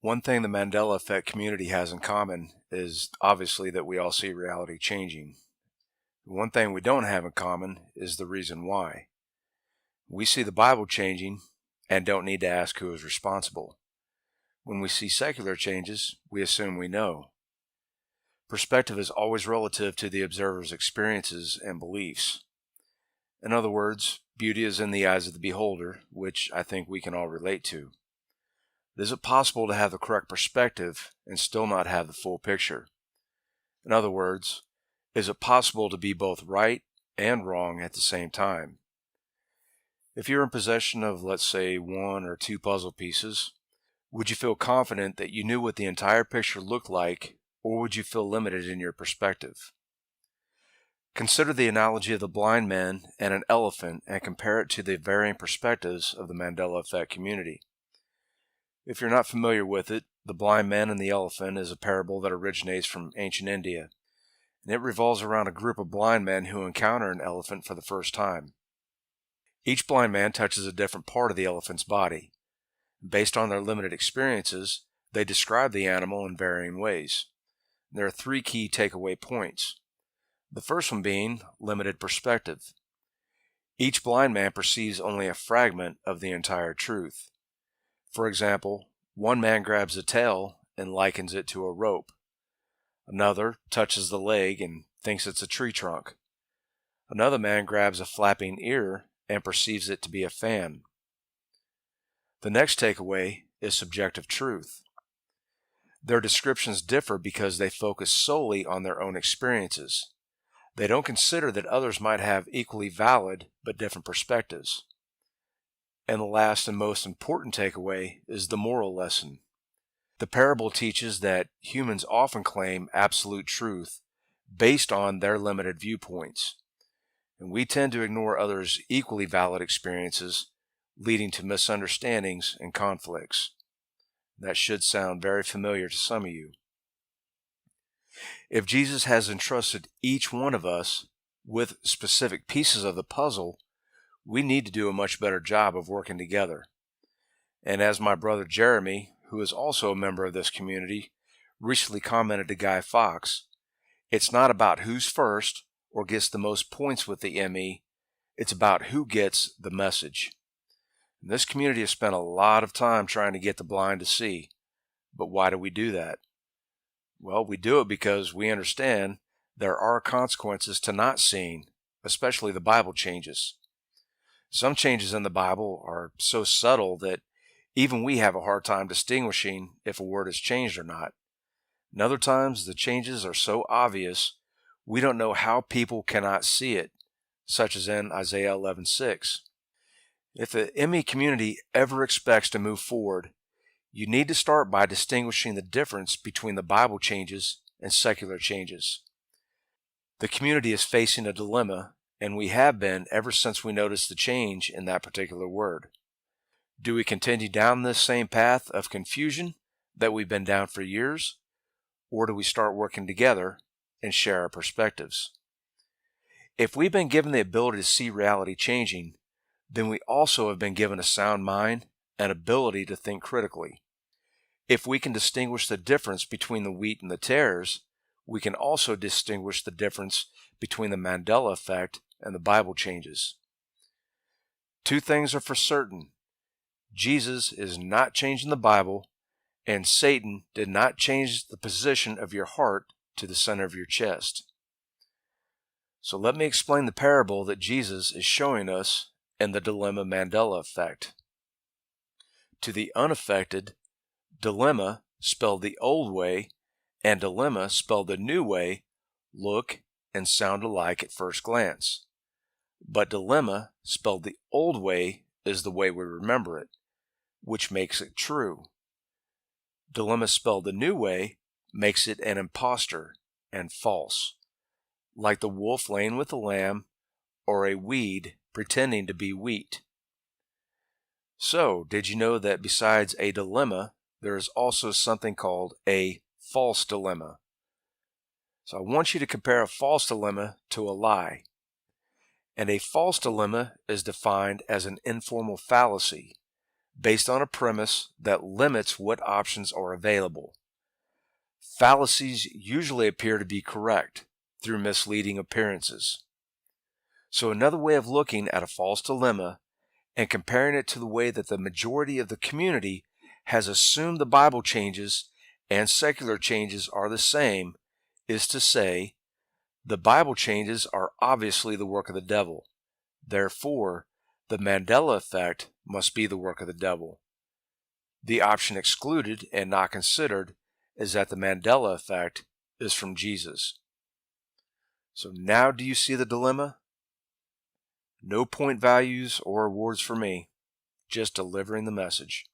One thing the Mandela effect community has in common is obviously that we all see reality changing. One thing we don't have in common is the reason why. We see the Bible changing and don't need to ask who is responsible. When we see secular changes, we assume we know. Perspective is always relative to the observer's experiences and beliefs. In other words, beauty is in the eyes of the beholder, which I think we can all relate to. Is it possible to have the correct perspective and still not have the full picture? In other words, is it possible to be both right and wrong at the same time? If you're in possession of, let's say, one or two puzzle pieces, would you feel confident that you knew what the entire picture looked like, or would you feel limited in your perspective? Consider the analogy of the blind man and an elephant and compare it to the varying perspectives of the Mandela effect community. If you're not familiar with it, the blind man and the elephant is a parable that originates from ancient India, and it revolves around a group of blind men who encounter an elephant for the first time. Each blind man touches a different part of the elephant's body. Based on their limited experiences, they describe the animal in varying ways. There are three key takeaway points. The first one being limited perspective. Each blind man perceives only a fragment of the entire truth. For example, one man grabs a tail and likens it to a rope. Another touches the leg and thinks it's a tree trunk. Another man grabs a flapping ear and perceives it to be a fan. The next takeaway is subjective truth. Their descriptions differ because they focus solely on their own experiences. They don't consider that others might have equally valid but different perspectives. And the last and most important takeaway is the moral lesson. The parable teaches that humans often claim absolute truth based on their limited viewpoints, and we tend to ignore others' equally valid experiences, leading to misunderstandings and conflicts. That should sound very familiar to some of you. If Jesus has entrusted each one of us with specific pieces of the puzzle, we need to do a much better job of working together. And as my brother Jeremy, who is also a member of this community, recently commented to Guy Fawkes, it's not about who's first or gets the most points with the ME, it's about who gets the message. And this community has spent a lot of time trying to get the blind to see. But why do we do that? Well, we do it because we understand there are consequences to not seeing, especially the Bible changes. Some changes in the Bible are so subtle that even we have a hard time distinguishing if a word is changed or not. And other times, the changes are so obvious, we don't know how people cannot see it, such as in Isaiah 11:6. If the ME community ever expects to move forward, you need to start by distinguishing the difference between the Bible changes and secular changes. The community is facing a dilemma, and we have been ever since we noticed the change in that particular word. Do we continue down this same path of confusion that we've been down for years, or do we start working together and share our perspectives? If we've been given the ability to see reality changing, then we also have been given a sound mind and ability to think critically. If we can distinguish the difference between the wheat and the tares, we can also distinguish the difference between the Mandela effect and the Bible changes. Two things are for certain. Jesus is not changing the Bible, and Satan did not change the position of your heart to the center of your chest. So let me explain the parable that Jesus is showing us in the dilemma Mandela effect. To the unaffected, dilemma, spelled the old way, and dilemma, spelled the new way, look and sound alike at first glance. But dilemma, spelled the old way, is the way we remember it, which makes it true. Dilemma, spelled the new way, makes it an impostor and false, like the wolf laying with the lamb or a weed pretending to be wheat. So, did you know that besides a dilemma, there is also something called a false dilemma? So I want you to compare a false dilemma to a lie. And a false dilemma is defined as an informal fallacy, based on a premise that limits what options are available. Fallacies usually appear to be correct through misleading appearances. So another way of looking at a false dilemma and comparing it to the way that the majority of the community has assumed the Bible changes and secular changes are the same is to say, the Bible changes are obviously the work of the devil. Therefore, the Mandela effect must be the work of the devil. The option excluded and not considered is that the Mandela effect is from Jesus. So now do you see the dilemma? No point values or awards for me, just delivering the message.